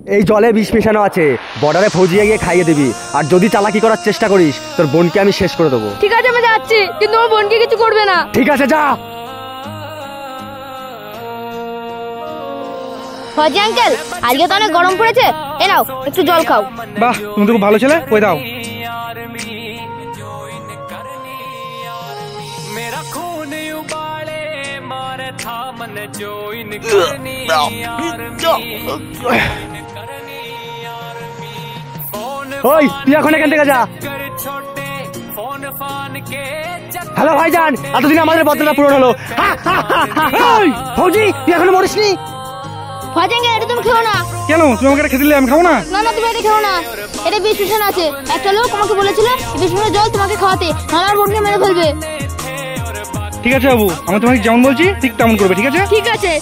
এই জলে বিষ মেশানো আছে, বর্ডারে ফৌজিয়া গিয়ে খাইয়ে দিবি, আর যদি চালাকি করার চেষ্টা করিস তোর বোনকে আমি শেষ করে দেবো। ঠিক আছে আমি যাচ্ছি, কিন্তু আমার বোনকে কিছু করবে না। ঠিক আছে যা। ফৌজি আঙ্কেল, আজকে তো অনেক গরম পড়েছে, এ নাও একটু জল খাও। বাহ, তুমি তো খুব ভালো ছেলে, কই দাও। ওই তুই এখন এখান থেকে যা। হ্যালো ভাইজান, এতদিন আমাদের বদনামটা পূরণ হলো। ফৌজি তুই এখনো মরিসনি? ফৌজি আঙ্কেল, এটা তুমি খেও না। কেন, তুমি আমাকে খেতে দিলে আমি খাবো না? না না, তুমি এটা খেও না, এটা বিষ মিশানো আছে। একটা লোক আমাকে বলেছিল বিষ মিশানো জল তোমাকে খাওয়াতে, আমার বোনকে মেরে ফেলবে। ঠিক আছে বাবু, আমি তোমাকে যেমন বলছি ঠিক তেমন করবে, ঠিক আছে? ঠিক আছে।